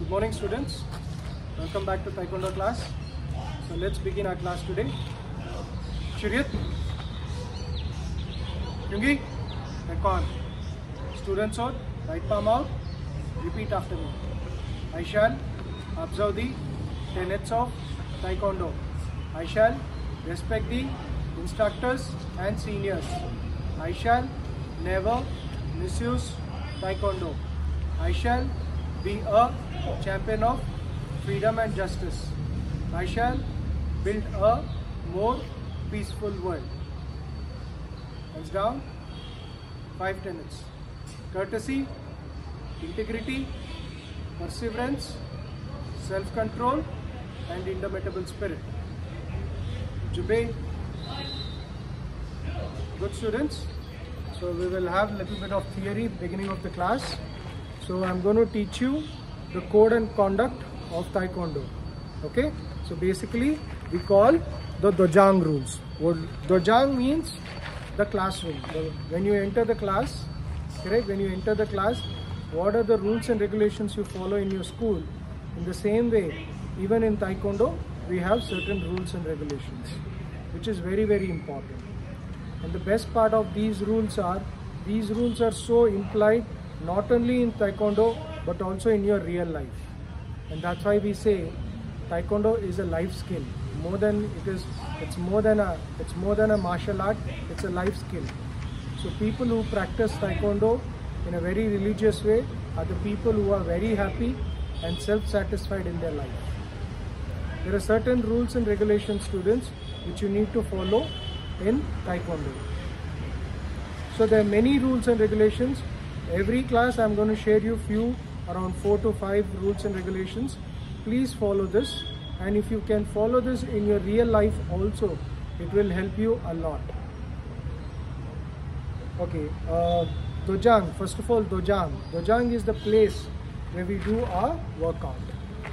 Good morning, students. Welcome back to Taekwondo class. So let's begin our class today. Shuriyat, Kyungi, back on. Students on, right palm out. Repeat after me. I shall observe the tenets of Taekwondo. I shall respect the instructors and seniors. I shall never misuse Taekwondo. I shall be a champion of freedom and justice. I shall build a more peaceful world. Hands down. 5 tenets. Courtesy, integrity, perseverance, self-control and indomitable spirit. Jubei. Good students. So we will have a little bit of theory beginning of the class. So I'm going to teach you the code and conduct of Taekwondo. Okay. So basically we call the Dojang rules. What Dojang means the classroom. When you enter the class, correct? When you enter the class, what are the rules and regulations you follow in your school? In the same way, even in Taekwondo, we have certain rules and regulations, which is very, very important. And the best part of these rules are so implied not only in Taekwondo but also in your real life. And that's why we say Taekwondo is a life skill. It's more than a martial art, it's a life skill. So people who practice Taekwondo in a very religious way are the people who are very happy and self-satisfied in their life. There are certain rules and regulations, students, which you need to follow in Taekwondo. So there are many rules and regulations. Every class I'm going to share you few, around 4 to 5 rules and regulations. Please follow this, and if you can follow this in your real life also, it will help you a lot. Okay, Dojang. First of all, Dojang. Dojang is the place where we do our workout,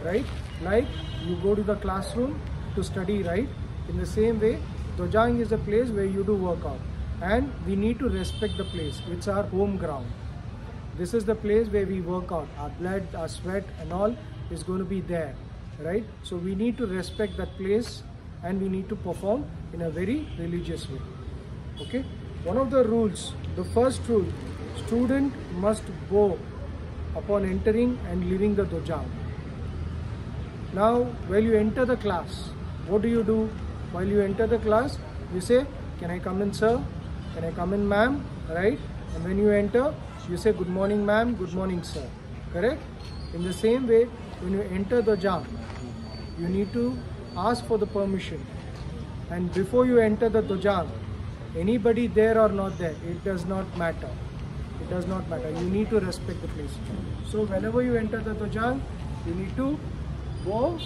right? Like you go to the classroom to study, right? In the same way, Dojang is a place where you do workout, and we need to respect the place. It's our home ground. This is the place where we work out. Our blood, our sweat and all is going to be there, right? So we need to respect that place and we need to perform in a very religious way. Okay? One of the rules, the first rule, student must bow upon entering and leaving the Dojang. Now, while you enter the class, what do? While you enter the class, you say, "Can I come in, sir? Can I come in, ma'am?" Right? And when you enter, you say, "Good morning, ma'am. Good morning, sir." Correct? In the same way, when you enter the Dojang, you need to ask for the permission. And before you enter the Dojang, anybody there or not there, it does not matter. It does not matter. You need to respect the place. So whenever you enter the Dojang, you need to go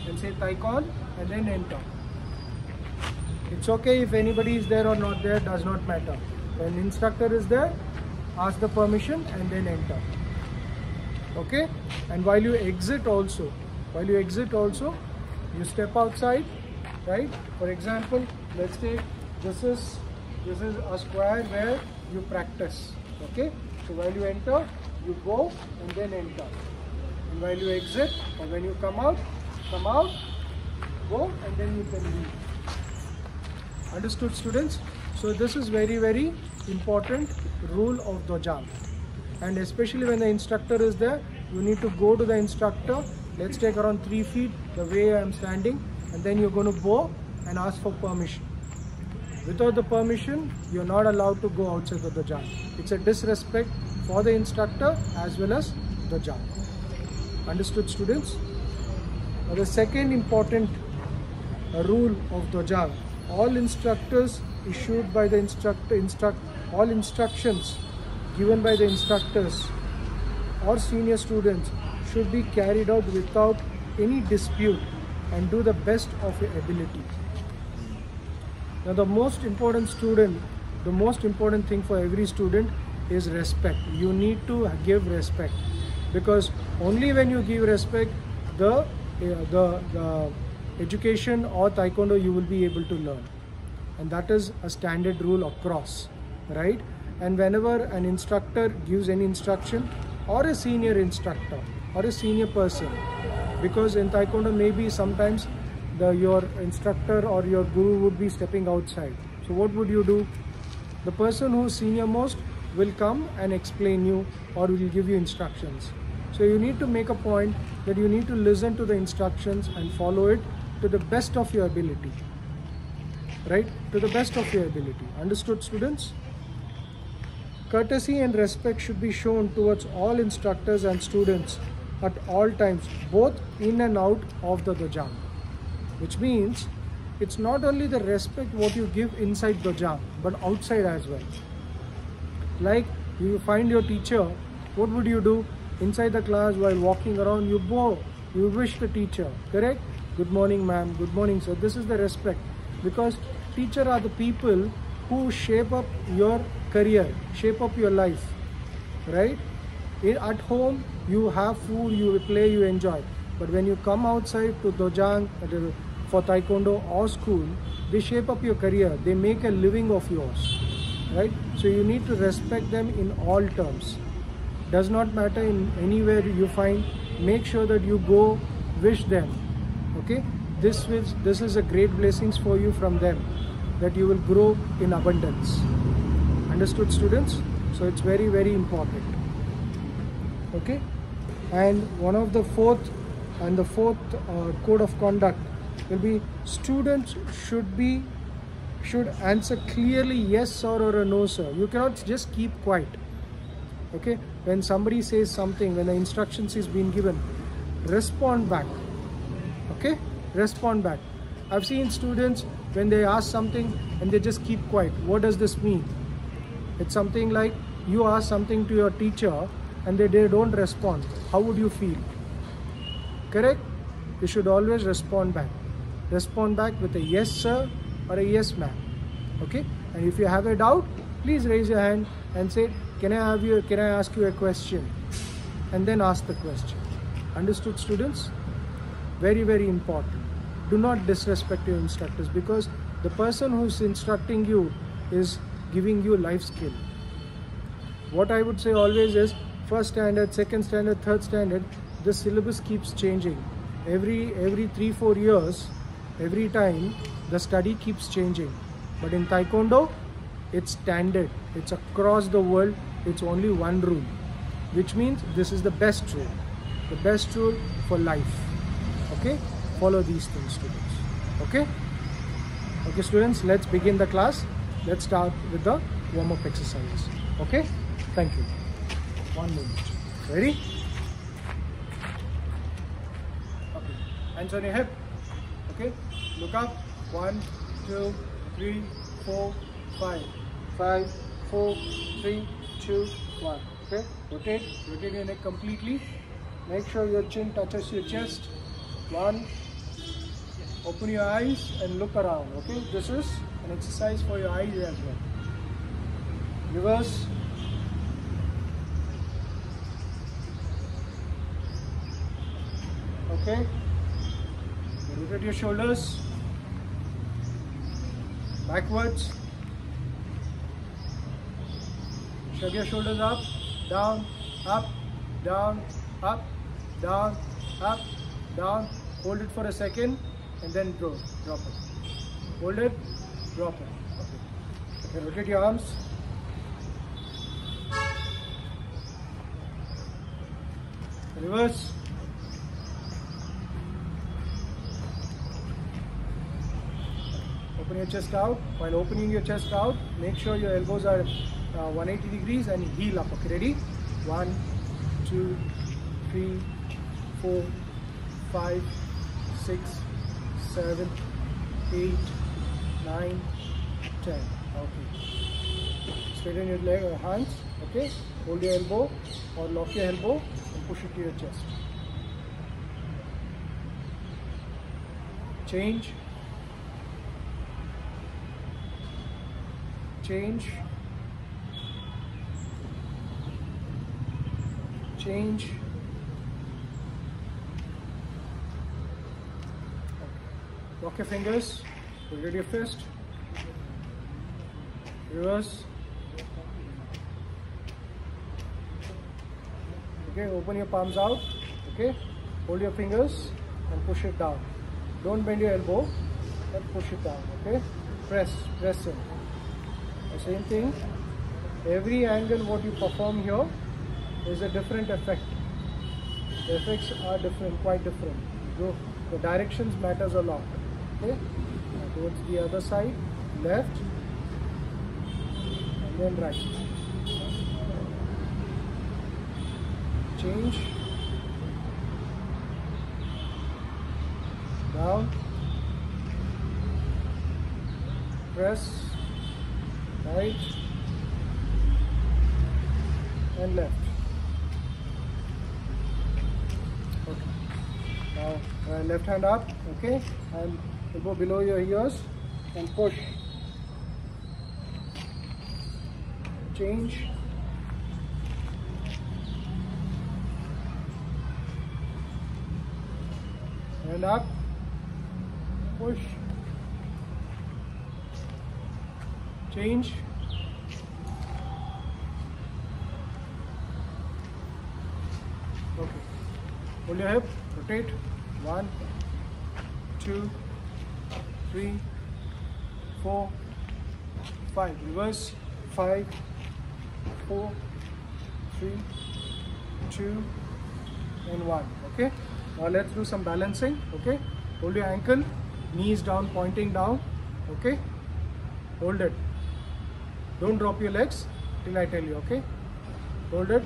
and say Taekon and then enter. It's okay if anybody is there or not there, does not matter. When instructor is there, ask the permission and then enter. Okay? And while you exit also, you step outside, right? For example, let's take this is a square where you practice. Okay? So while you enter, you go and then enter. And while you exit or when you come out, go and then you can leave. Understood, students? So this is very, very important rule of Dojang. And especially when the instructor is there, you need to go to the instructor. Let's take around 3 feet the way I am standing, and then you're going to bow and ask for permission. Without the permission, you're not allowed to go outside the Dojang. It's a disrespect for the instructor as well as Dojang. Understood, students? Now the second important rule of Dojang: all instructors issued by the all instructions given by the instructors or senior students should be carried out without any dispute and do the best of your ability. Now the most important thing for every student is respect. You need to give respect, because only when you give respect, the education or Taekwondo you will be able to learn. And that is a standard rule across, right? And whenever an instructor gives any instruction, or a senior instructor or a senior person, because in Taekwondo maybe sometimes your instructor or your guru would be stepping outside. So what would you do? The person who is senior most will come and explain you or will give you instructions. So you need to make a point that you need to listen to the instructions and follow it to the best of your ability, right? To the best of your ability. Understood, students? Courtesy and respect should be shown towards all instructors and students at all times, both in and out of the dojang. Which means it's not only the respect what you give inside dojang, but outside as well. Like you find your teacher, what would you do? Inside the class while walking around, you bow, you wish the teacher, correct? Good morning ma'am, good morning sir. This is the respect, because teacher are the people who shape up your career, shape up your life, right? At home you have food, you play, you enjoy, but when you come outside to dojang for Taekwondo or school, they shape up your career, they make a living of yours, right? So you need to respect them in all terms. Does not matter in anywhere you find, make sure that you go wish them, okay? This is a great blessings for you from them, that you will grow in abundance. Understood, students? So it's very, very important, okay? And one of the fourth code of conduct will be students should answer clearly yes sir or a no sir. You cannot just keep quiet, okay? When somebody says something, when the instructions is being given, respond back, okay? Respond back. I've seen students when they ask something and they just keep quiet. What does this mean? It's something like you ask something to your teacher and they don't respond. How would you feel? Correct? You should always respond back. Respond back with a yes sir or a yes ma'am, okay? And if you have a doubt, please raise your hand and say, can I ask you a question? And then ask the question. Understood, students? Very, very important. Do not disrespect your instructors, because the person who's instructing you is giving you life skill. What I would say always is, first standard, second standard, third standard, the syllabus keeps changing. Every 3-4 years, every time the study keeps changing. But in Taekwondo, it's standard. It's across the world. It's only one rule, which means this is the best rule. The best rule for life. Okay? Follow these things, students. Okay? Okay, students, let's begin the class. Let's start with the warm-up exercises. Okay? Thank you. 1 minute. Ready? Okay. Hands on your hip. Okay? Look up. 1, 2, 3, 4, 5. 5, 4, 3, 2, 1. Okay? Rotate your neck completely. Make sure your chin touches your chest. 1. Open your eyes and look around. Okay? This is an exercise for your eyes as well. Reverse. Okay? Rotate your shoulders. Backwards. Shrug your shoulders up, down, up, down, up, down, up, down. Hold it for a second and then drop it. Hold it, drop it. Okay. Okay, rotate your arms. Reverse. Open your chest out. While opening your chest out, make sure your elbows are 180 degrees and heel up. Okay, ready? 1, 2, 3, 4, 5, 6, 7, 8, 9, 10. Okay. Straighten your leg or hands. Okay. Hold your elbow or lock your elbow and push it to your chest. Change. Change. Change. Lock your fingers. Hold your fist. Reverse. Okay, open your palms out. Okay, hold your fingers and push it down. Don't bend your elbow, but push it down. Okay, press in. The same thing. Every angle what you perform here is a different effect. The effects are different, quite different. The directions matters a lot. Okay, now towards the other side, left and then right. Change, down, press, right and left. Okay, now left hand up, okay, and elbow below your ears and push. Change. And up, push, change, okay, hold your hip, rotate, 1, 2, 3, 4, 5, reverse, 5, 4, 3, 2, and 1, okay. Now let's do some balancing. Okay, hold your ankle, knees down, pointing down. Okay, hold it, don't drop your legs till I tell you. Okay, hold it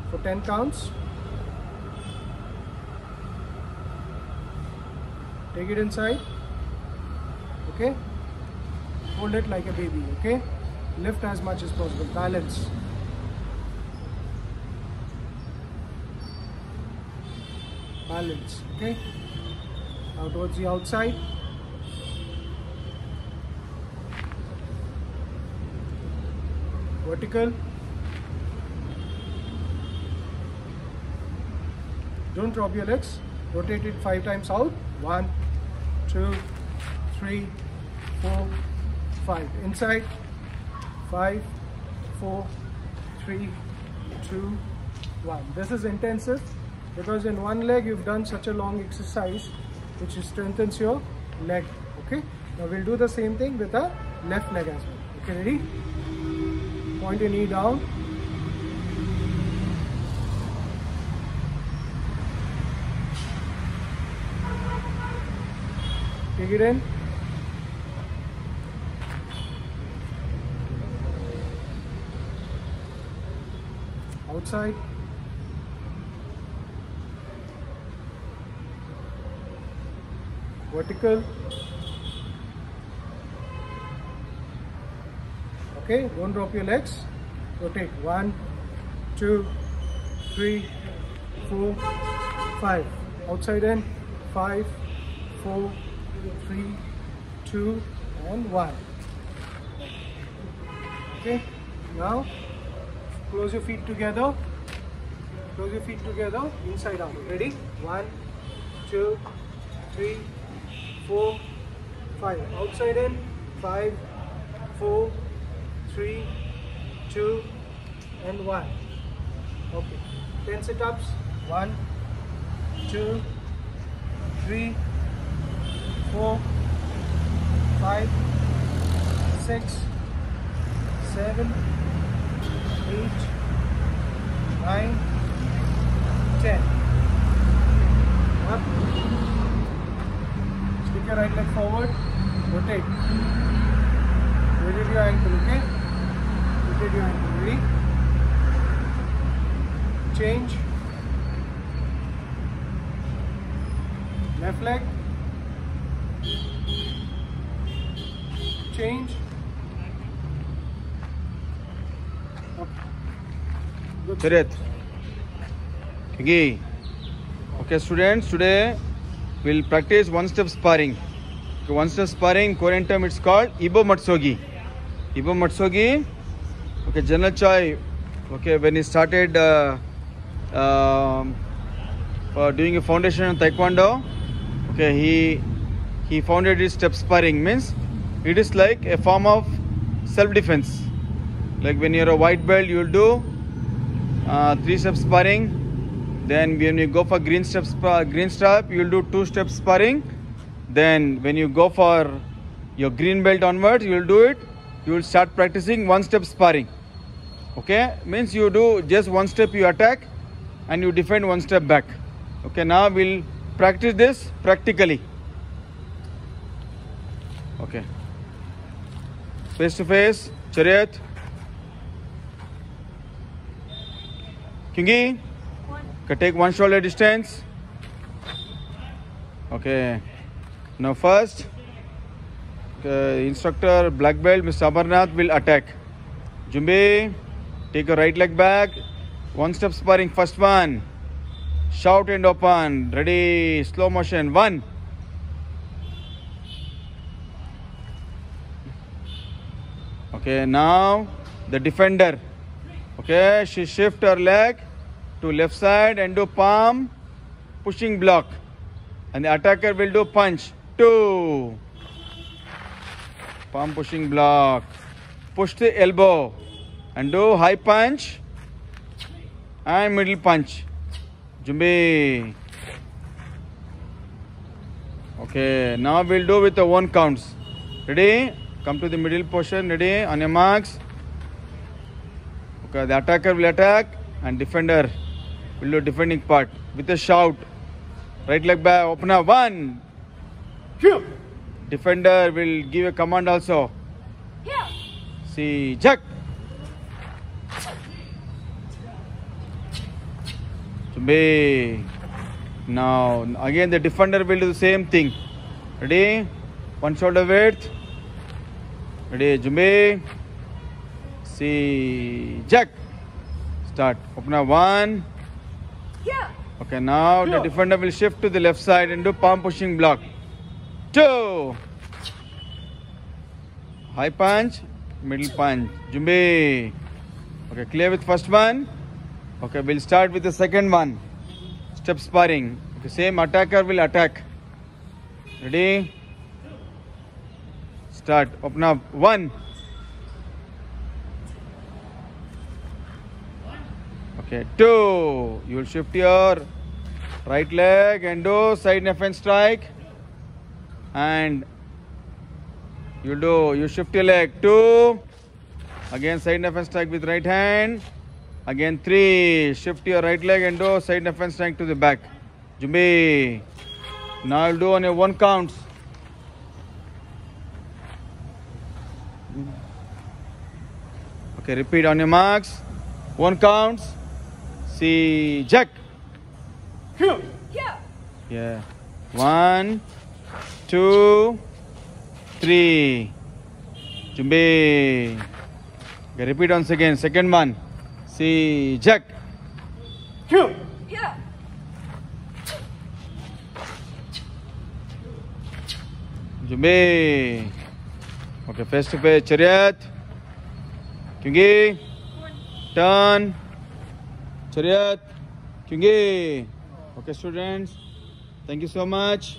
for 10 counts. Take it inside. Okay, hold it like a baby. Okay, lift as much as possible, balance. Balance. Okay, now towards the outside. Vertical. Don't drop your legs. Rotate it 5 times out. 1, 2, 3, 4, 5. Inside. 5, 4, 3, 2, 1. This is intensive, because in one leg you've done such a long exercise which strengthens your leg. Okay, now we'll do the same thing with the left leg as well. Okay, ready? Point your knee down. Take it in. Outside. Vertical. Okay, don't drop your legs. Rotate. 1, 2, 3, 4, 5. Outside in. 5, 4, 3, 2, and 1. Okay, now close your feet together. Close your feet together, inside out. Ready? 1, 2, 3, 4, 5. Outside in. 5, 4, 3, 2, and 1. Okay. 10 sit-ups. 1, 2, 3, 4, 5, 6, 7, 8, 9, 10. Up. Stick your right leg forward. Rotate. Rotate your ankle, okay? Rotate your ankle. Ready? Change. Left leg. Change. Good. Okay, students, today we'll practice one-step sparring. Okay, one-step sparring, Korean term it's called Ibo Matsogi. Ibo Matsogi. Okay, General Choi. Okay, when he started for doing a foundation in Taekwondo, okay, he founded his step sparring. Means it is like a form of self-defense. Like when you're a white belt, you will do 3-step sparring. Then when you go for green step, you will do 2 steps sparring. Then when you go for your green belt onwards, you will do it. You will start practicing 1 step sparring. Okay, means you do just 1 step you attack and you defend 1 step back. Okay, now we'll practice this practically. Okay, face to face, chariot, Kingi. Okay, take 1 shoulder distance. Okay, now first instructor black belt Mr. Amarnath will attack. Jumbe, take your right leg back. 1 step sparring, first one. Shout and open. Ready, slow motion. 1. Okay, now the defender. Okay, she shift her leg to left side and do palm pushing block. And the attacker will do punch. 2. Palm pushing block. Push the elbow and do high punch and middle punch. Jumbe. Okay, now we'll do with the 1 counts. Ready? Come to the middle portion. Ready? On your marks. Okay, the attacker will attack and defender will do defending part with a shout. Right leg back, open up. 1. Defender will give a command also. See, jack. Jumbe. Now again the defender will do the same thing. Ready? 1 shoulder width. Ready? Jumbe. See, jack. Start. Open up. 1. Okay, now the defender will shift to the left side and do palm pushing block. 2. High punch, middle punch. Jumbe. Okay, clear with first one. Okay, we'll start with the second one. Step sparring. Okay, same attacker will attack. Ready? Start. Open up. 1. Okay, 2. You will shift your right leg and do side knife and strike. And you shift your leg. 2. Again side knife and strike with right hand. Again 3. Shift your right leg and do side knife and strike to the back. Jumbe. Now I'll do on a 1 counts. Okay, repeat on your marks. 1 counts. See, jack. Yeah. 1, 2, 3. Jumbe. Okay, repeat once again. Second one. See, jack. Jumbe. Okay, face to face, chariot. Kingi. Turn. Chariot. Kingi. Okay, students. Thank you so much.